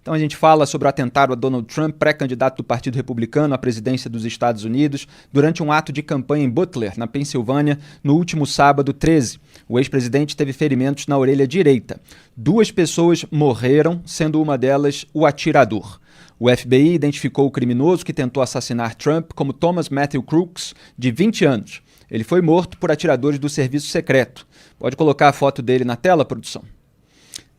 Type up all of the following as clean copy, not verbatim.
Então a gente fala sobre o atentado a Donald Trump, pré-candidato do Partido Republicano à presidência dos Estados Unidos, durante um ato de campanha em Butler, na Pensilvânia, no último sábado 13. O ex-presidente teve ferimentos na orelha direita. 2 pessoas morreram, sendo uma delas o atirador. O FBI identificou o criminoso que tentou assassinar Trump como Thomas Matthew Crooks, de 20 anos. Ele foi morto por atiradores do serviço secreto. Pode colocar a foto dele na tela, produção?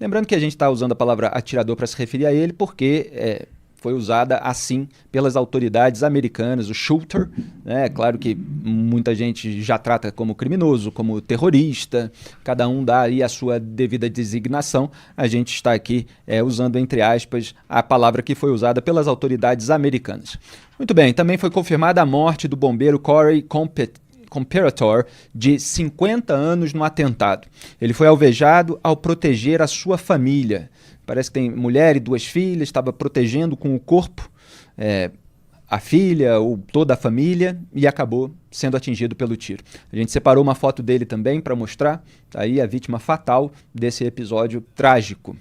Lembrando que a gente está usando a palavra atirador para se referir a ele porque foi usada assim pelas autoridades americanas, o shooter, né? Claro que muita gente já trata como criminoso, como terrorista, cada um dá aí a sua devida designação. A gente está aqui usando, entre aspas, a palavra que foi usada pelas autoridades americanas. Muito bem, também foi confirmada a morte do bombeiro Corey Comperator, de 50 anos, no atentado. Ele foi alvejado ao proteger a sua família. Parece que tem mulher e 2 filhas, estava protegendo com o corpo a filha ou toda a família e acabou sendo atingido pelo tiro. A gente separou uma foto dele também para mostrar aí a vítima fatal desse episódio trágico.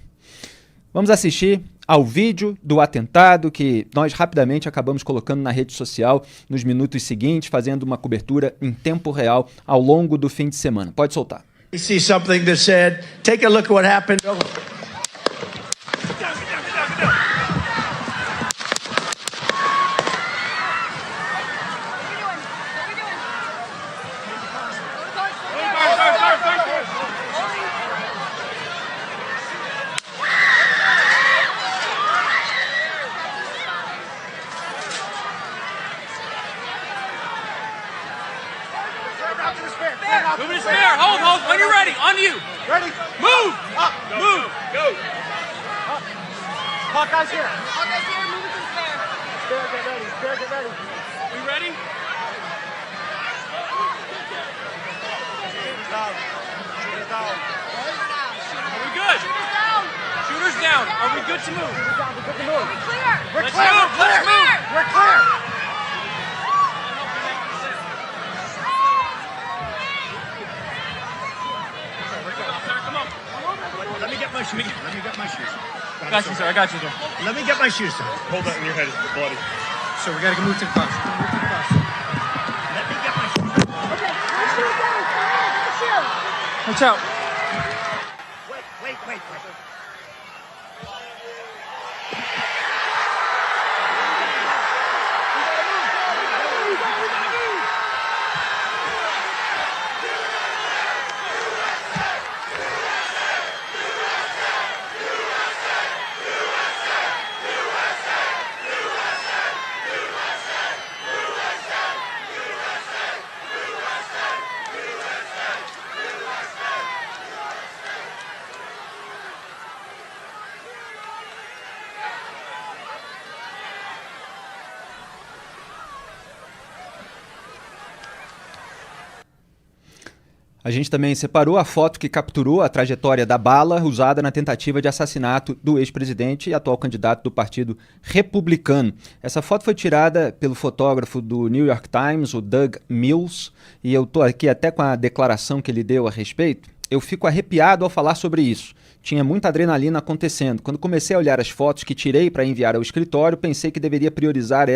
Vamos assistir ao vídeo do atentado que nós rapidamente acabamos colocando na rede social nos minutos seguintes, fazendo uma cobertura em tempo real ao longo do fim de semana. Pode soltar. You see something that said, take a look at what happened. Move to spare. Hold. When you're ready. On you. Ready? Move. Up. Move. Go. Hawkeye's here. Hawkeye's here. Move it to spare. Spare, get ready. Spare, get ready. We ready? Shooters down. Shooters down. Are we good? Shooters down. Shooters down. Are we good to move? Shooters down. We're good to move. We're clear. We're Let's clear. move. We're Let's clear. move. We're clear. Come on. Let me get my shoes. Let me get my shoes. I got you, sir. I got you, sir. Let me get my shoes, sir. Hold that in your head, it's bloody. So we gotta move to the bus. Move to the bus. Let me get my shoes. Okay. Put your shoes down. Get the shoe. Watch out. Wait. A gente também separou a foto que capturou a trajetória da bala usada na tentativa de assassinato do ex-presidente e atual candidato do Partido Republicano. Essa foto foi tirada pelo fotógrafo do New York Times, o Doug Mills, e eu estou aqui até com a declaração que ele deu a respeito. Eu fico arrepiado ao falar sobre isso. Tinha muita adrenalina acontecendo. Quando comecei a olhar as fotos que tirei para enviar ao escritório, pensei que deveria priorizar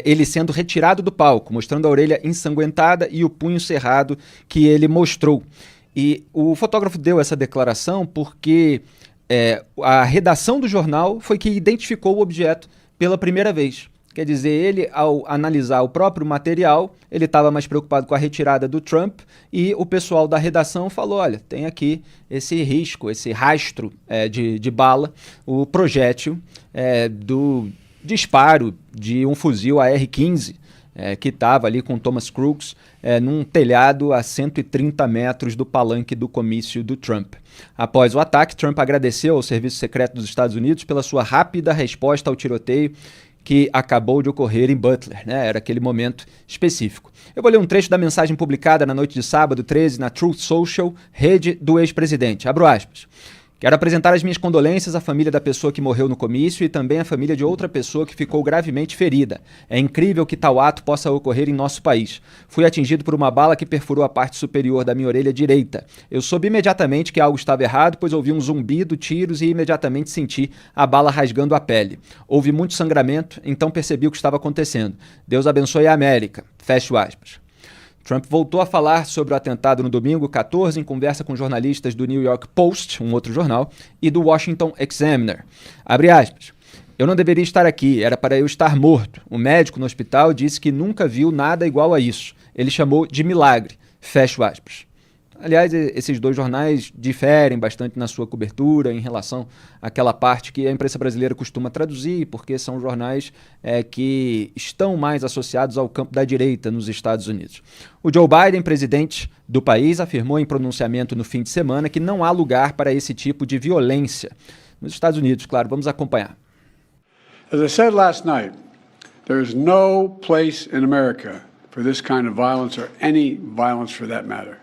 ele sendo retirado do palco, mostrando a orelha ensanguentada e o punho cerrado que ele mostrou. E o fotógrafo deu essa declaração porque a redação do jornal foi que identificou o objeto pela primeira vez. Quer dizer, ele, ao analisar o próprio material, ele estava mais preocupado com a retirada do Trump e o pessoal da redação falou, olha, tem aqui esse risco, esse rastro de bala, o projétil do disparo de um fuzil AR-15 que estava ali com Thomas Crooks num telhado a 130 metros do palanque do comício do Trump. Após o ataque, Trump agradeceu ao Serviço Secreto dos Estados Unidos pela sua rápida resposta ao tiroteio que acabou de ocorrer em Butler, né? Era aquele momento específico. Eu vou ler um trecho da mensagem publicada na noite de sábado 13 na Truth Social, rede do ex-presidente. Abro aspas. Quero apresentar as minhas condolências à família da pessoa que morreu no comício e também à família de outra pessoa que ficou gravemente ferida. É incrível que tal ato possa ocorrer em nosso país. Fui atingido por uma bala que perfurou a parte superior da minha orelha direita. Eu soube imediatamente que algo estava errado, pois ouvi um zumbido, tiros e imediatamente senti a bala rasgando a pele. Houve muito sangramento, então percebi o que estava acontecendo. Deus abençoe a América. Fecho aspas. Trump voltou a falar sobre o atentado no domingo 14 em conversa com jornalistas do New York Post, um outro jornal, e do Washington Examiner. Abre aspas. Eu não deveria estar aqui, era para eu estar morto. O médico no hospital disse que nunca viu nada igual a isso. Ele chamou de milagre. Fecho aspas. Aliás, esses dois jornais diferem bastante na sua cobertura em relação àquela parte que a imprensa brasileira costuma traduzir, porque são jornais que estão mais associados ao campo da direita nos Estados Unidos. O Joe Biden, presidente do país, afirmou em pronunciamento no fim de semana que não há lugar para esse tipo de violência nos Estados Unidos. Claro, vamos acompanhar. As I said last night, there is no place in America for this kind of violence or any violence for that matter.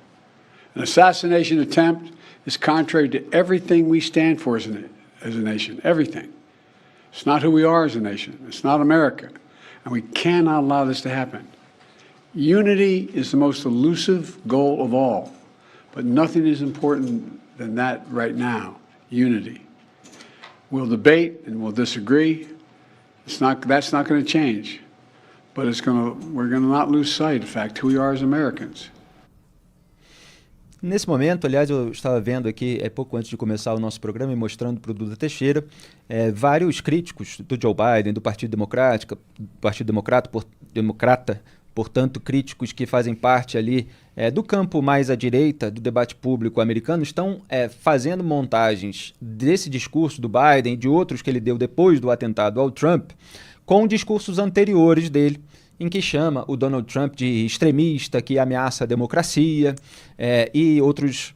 An assassination attempt is contrary to everything we stand for as a nation, everything. It's not who we are as a nation. It's not America. And we cannot allow this to happen. Unity is the most elusive goal of all, but nothing is important than that right now, unity. We'll debate and we'll disagree. That's not going to change, but we're going to not lose sight, in fact, who we are as Americans. Nesse momento, aliás, eu estava vendo aqui, pouco antes de começar o nosso programa, e mostrando para o Duda Teixeira, vários críticos do Joe Biden, do Partido Democrata, portanto, críticos que fazem parte ali do campo mais à direita do debate público americano, estão fazendo montagens desse discurso do Biden e de outros que ele deu depois do atentado ao Trump, com discursos anteriores dele, em que chama o Donald Trump de extremista, que ameaça a democracia, e outros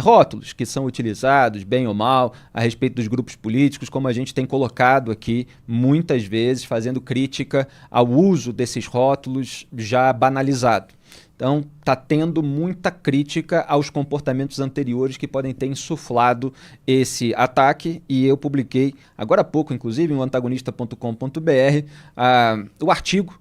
rótulos que são utilizados, bem ou mal, a respeito dos grupos políticos, como a gente tem colocado aqui muitas vezes, fazendo crítica ao uso desses rótulos já banalizado. Então, está tendo muita crítica aos comportamentos anteriores que podem ter insuflado esse ataque, e eu publiquei, agora há pouco, inclusive, em antagonista.com.br, o artigo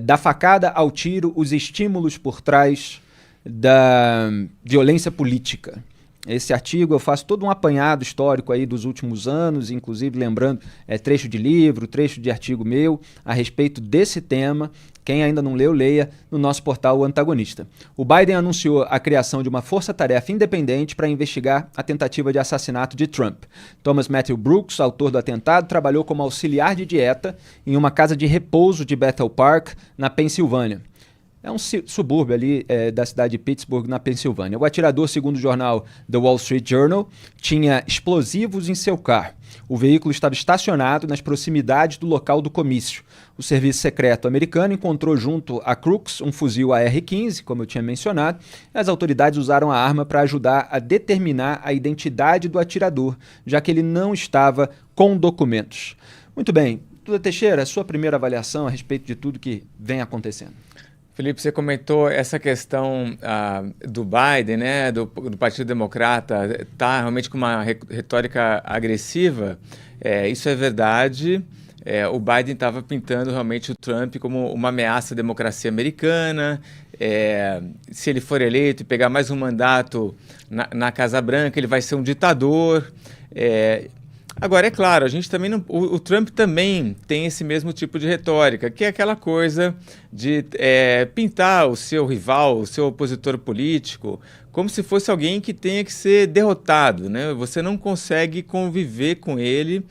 da facada ao tiro, os estímulos por trás da violência política. Esse artigo eu faço todo um apanhado histórico aí dos últimos anos, inclusive lembrando trecho de livro, trecho de artigo meu a respeito desse tema. Quem ainda não leu, leia no nosso portal O Antagonista. O Biden anunciou a criação de uma força-tarefa independente para investigar a tentativa de assassinato de Trump. Thomas Matthew Brooks, autor do atentado, trabalhou como auxiliar de dieta em uma casa de repouso de Bethel Park, na Pensilvânia. É um subúrbio ali da cidade de Pittsburgh, na Pensilvânia. O atirador, segundo o jornal The Wall Street Journal, tinha explosivos em seu carro. O veículo estava estacionado nas proximidades do local do comício. O serviço secreto americano encontrou junto a Crooks um fuzil AR-15, como eu tinha mencionado, e as autoridades usaram a arma para ajudar a determinar a identidade do atirador, já que ele não estava com documentos. Muito bem, Duda Teixeira, a sua primeira avaliação a respeito de tudo que vem acontecendo. Felipe, você comentou essa questão do Biden, né, do Partido Democrata, tá realmente com uma retórica agressiva. Isso é verdade. O Biden estava pintando realmente o Trump como uma ameaça à democracia americana. Se ele for eleito e pegar mais um mandato na Casa Branca, ele vai ser um ditador. Agora, é claro, a gente também o Trump também tem esse mesmo tipo de retórica, que é aquela coisa de pintar o seu rival, o seu opositor político, como se fosse alguém que tenha que ser derrotado, né? Você não consegue conviver com ele,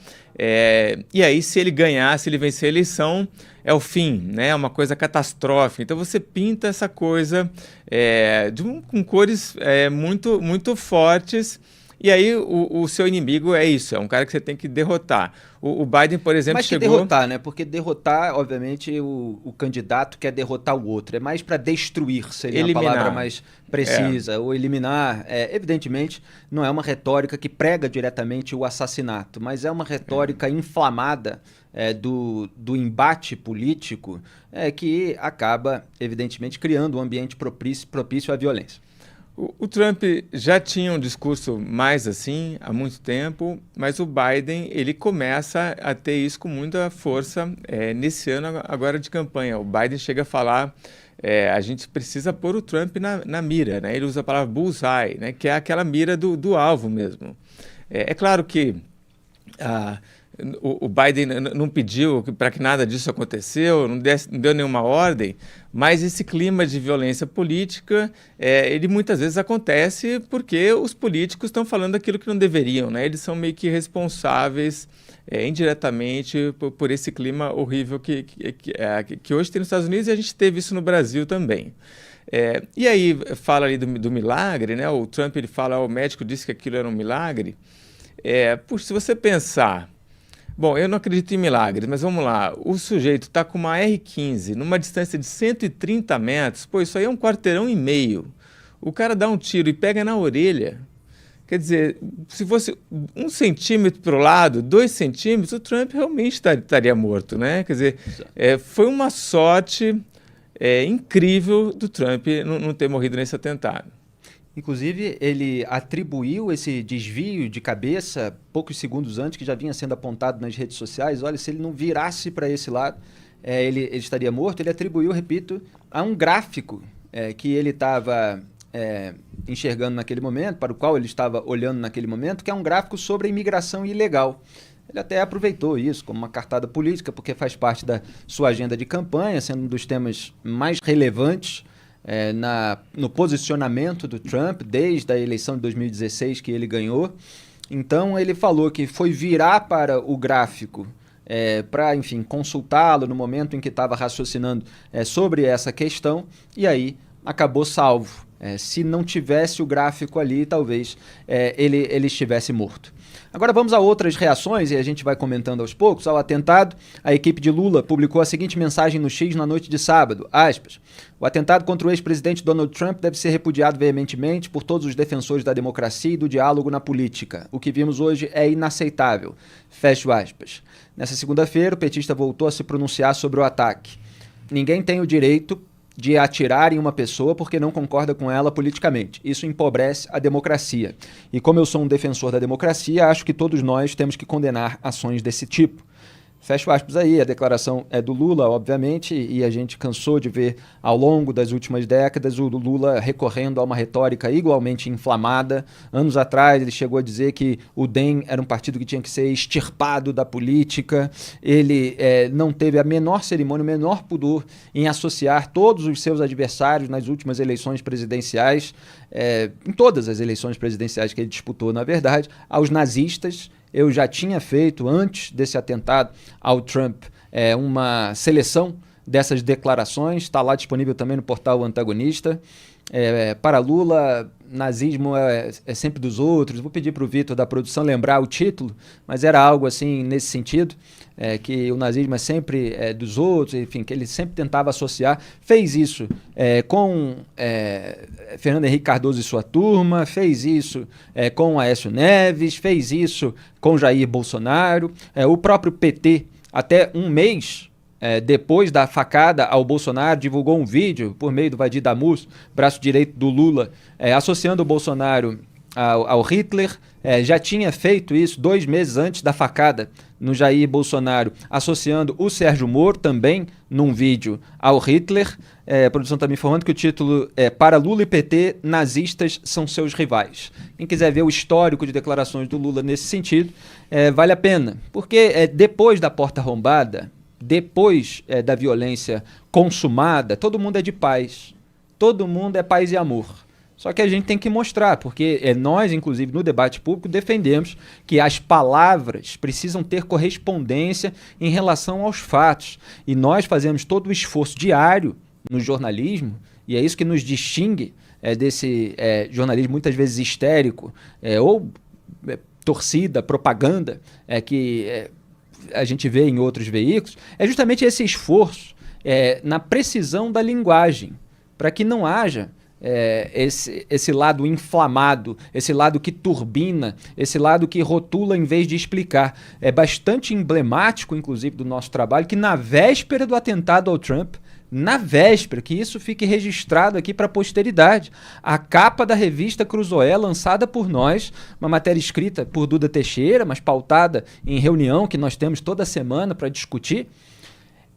e aí se ele ganhar, se ele vencer a eleição, é o fim, né? É uma coisa catastrófica. Então você pinta essa coisa com cores muito, muito fortes. E aí o seu inimigo é isso, é um cara que você tem que derrotar. O Biden, por exemplo, mas chegou... Mas derrotar, né? Porque derrotar, obviamente, o candidato quer derrotar o outro. É mais para destruir, seria eliminar. A palavra mais precisa. Ou eliminar, evidentemente, não é uma retórica que prega diretamente o assassinato, mas é uma retórica inflamada do embate político que acaba, evidentemente, criando um ambiente propício à violência. O Trump já tinha um discurso mais assim há muito tempo, mas o Biden ele começa a ter isso com muita força nesse ano agora de campanha. O Biden chega a falar, a gente precisa pôr o Trump na mira, né? Ele usa a palavra bullseye, né? Que é aquela mira do alvo mesmo. É claro que o Biden não pediu para que nada disso aconteceu, não deu nenhuma ordem, mas esse clima de violência política, ele muitas vezes acontece porque os políticos estão falando aquilo que não deveriam, né? Eles são meio que responsáveis indiretamente por esse clima horrível que hoje tem nos Estados Unidos, e a gente teve isso no Brasil também. E aí fala ali do milagre, né? O Trump ele fala, o médico disse que aquilo era um milagre. Puxa, se você pensar, bom, eu não acredito em milagres, mas vamos lá, o sujeito está com uma R-15 numa distância de 130 metros, pô, isso aí é um quarteirão e meio. O cara dá um tiro e pega na orelha. Quer dizer, se fosse 1 centímetro para o lado, 2 centímetros, o Trump realmente estaria morto, né? Quer dizer, foi uma sorte incrível do Trump não ter morrido nesse atentado. Inclusive, ele atribuiu esse desvio de cabeça poucos segundos antes, que já vinha sendo apontado nas redes sociais. Olha, se ele não virasse para esse lado, ele estaria morto. Ele atribuiu, repito, a um gráfico que ele estava enxergando naquele momento, para o qual ele estava olhando naquele momento, que é um gráfico sobre a imigração ilegal. Ele até aproveitou isso como uma cartada política, porque faz parte da sua agenda de campanha, sendo um dos temas mais relevantes no posicionamento do Trump desde a eleição de 2016 que ele ganhou. Então ele falou que foi virar para o gráfico para, enfim, consultá-lo no momento em que estava raciocinando sobre essa questão, e aí acabou salvo. Se não tivesse o gráfico ali, talvez ele estivesse morto. Agora vamos a outras reações, e a gente vai comentando aos poucos. Ao atentado, a equipe de Lula publicou a seguinte mensagem no X na noite de sábado, aspas, o atentado contra o ex-presidente Donald Trump deve ser repudiado veementemente por todos os defensores da democracia e do diálogo na política. O que vimos hoje é inaceitável. Fecho aspas. Nessa segunda-feira, o petista voltou a se pronunciar sobre o ataque. Ninguém tem o direito de atirar em uma pessoa porque não concorda com ela politicamente. Isso empobrece a democracia. E como eu sou um defensor da democracia, acho que todos nós temos que condenar ações desse tipo. Fecho aspas aí, a declaração é do Lula, obviamente, e a gente cansou de ver ao longo das últimas décadas o Lula recorrendo a uma retórica igualmente inflamada. Anos atrás ele chegou a dizer que o DEM era um partido que tinha que ser extirpado da política. Ele não teve a menor cerimônia, o menor pudor em associar todos os seus adversários nas últimas eleições presidenciais, em todas as eleições presidenciais que ele disputou, na verdade, aos nazistas. Eu já tinha feito, antes desse atentado ao Trump, uma seleção dessas declarações, está lá disponível também no portal Antagonista. Para Lula, nazismo é sempre dos outros. Vou pedir para o Vitor da produção lembrar o título, mas era algo assim nesse sentido, que o nazismo é sempre dos outros, enfim, que ele sempre tentava associar. Fez isso com Fernando Henrique Cardoso e sua turma, fez isso com Aécio Neves, fez isso com Jair Bolsonaro, o próprio PT, até um mês depois da facada ao Bolsonaro, divulgou um vídeo por meio do Vadir Damus, braço direito do Lula, associando o Bolsonaro ao Hitler. Já tinha feito isso 2 meses antes da facada no Jair Bolsonaro, associando o Sérgio Moro também num vídeo ao Hitler. A produção está me informando que o título é Para Lula e PT, nazistas são seus rivais. Quem quiser ver o histórico de declarações do Lula nesse sentido, vale a pena, porque depois da porta arrombada, depois da violência consumada, todo mundo é de paz, todo mundo é paz e amor. Só que a gente tem que mostrar, porque nós, inclusive, no debate público, defendemos que as palavras precisam ter correspondência em relação aos fatos. E nós fazemos todo o esforço diário no jornalismo, e é isso que nos distingue desse jornalismo muitas vezes histérico, ou torcida, propaganda, que a gente vê em outros veículos, é justamente esse esforço na precisão da linguagem, para que não haja esse lado inflamado, esse lado que turbina, esse lado que rotula em vez de explicar. É bastante emblemático, inclusive, do nosso trabalho, que na véspera do atentado ao Trump, na véspera, que isso fique registrado aqui para a posteridade. A capa da revista Cruzoé, lançada por nós, uma matéria escrita por Duda Teixeira, mas pautada em reunião que nós temos toda semana para discutir,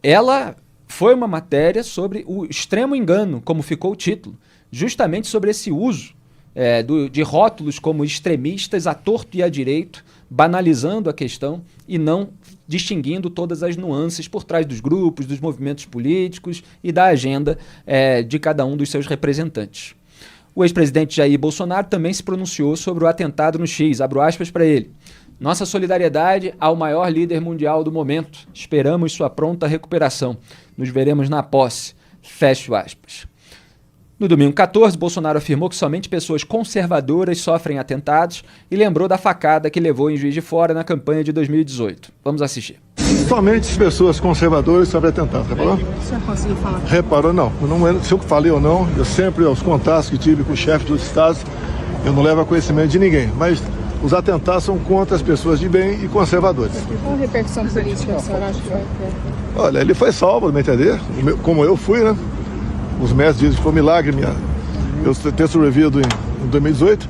ela foi uma matéria sobre o extremo engano, como ficou o título, justamente sobre esse uso de rótulos como extremistas à torto e à direito, banalizando a questão e não distinguindo todas as nuances por trás dos grupos, dos movimentos políticos e da agenda de cada um dos seus representantes. O ex-presidente Jair Bolsonaro também se pronunciou sobre o atentado no X, abro aspas para ele. Nossa solidariedade ao maior líder mundial do momento. Esperamos sua pronta recuperação. Nos veremos na posse. Fecho aspas. No domingo 14, Bolsonaro afirmou que somente pessoas conservadoras sofrem atentados e lembrou da facada que levou em Juiz de Fora na campanha de 2018. Vamos assistir. Somente pessoas conservadoras sofrem atentados, reparou? O senhor conseguiu falar? Reparou, não. Se eu falei ou não, eu sempre, aos contatos que tive com o chefe dos estados, eu não levo a conhecimento de ninguém. Mas os atentados são contra as pessoas de bem e conservadores. Qual a repercussão política que o senhor acha que vai ter? Olha, ele foi salvo, não entender? Como eu fui, né? Os médicos dizem que foi um milagre. Eu ter sobrevivido em 2018,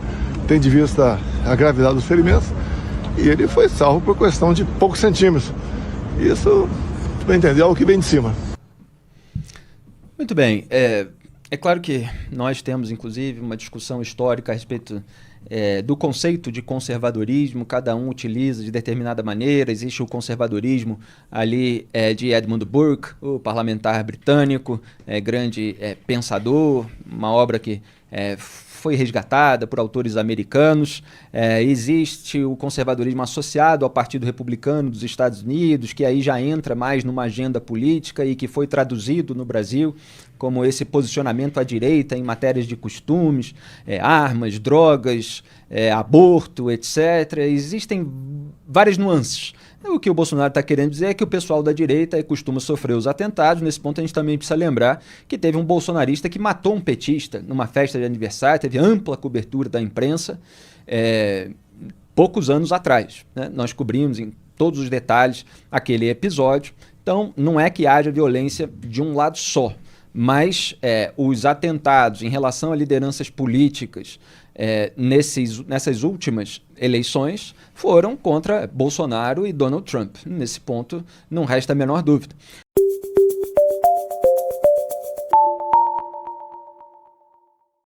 tem de vista a gravidade dos ferimentos, e ele foi salvo por questão de poucos centímetros. Isso, para entender, é o que vem de cima. Muito bem. É claro que nós temos, inclusive, uma discussão histórica a respeito do conceito de conservadorismo. Cada um utiliza de determinada maneira. Existe o conservadorismo ali de Edmund Burke, o parlamentar britânico, grande pensador, uma obra que foi resgatada por autores americanos. Existe o conservadorismo associado ao Partido Republicano dos Estados Unidos, que aí já entra mais numa agenda política e que foi traduzido no Brasil como esse posicionamento à direita em matérias de costumes, armas, drogas, aborto, etc. Existem várias nuances. O que o Bolsonaro está querendo dizer é que o pessoal da direita costuma sofrer os atentados. Nesse ponto a gente também precisa lembrar que teve um bolsonarista que matou um petista numa festa de aniversário, teve ampla cobertura da imprensa poucos anos atrás, né? Nós cobrimos em todos os detalhes aquele episódio. Então não é que haja violência de um lado só, mas os atentados em relação a lideranças políticas nessas últimas eleições foram contra Bolsonaro e Donald Trump. Nesse ponto não resta a menor dúvida.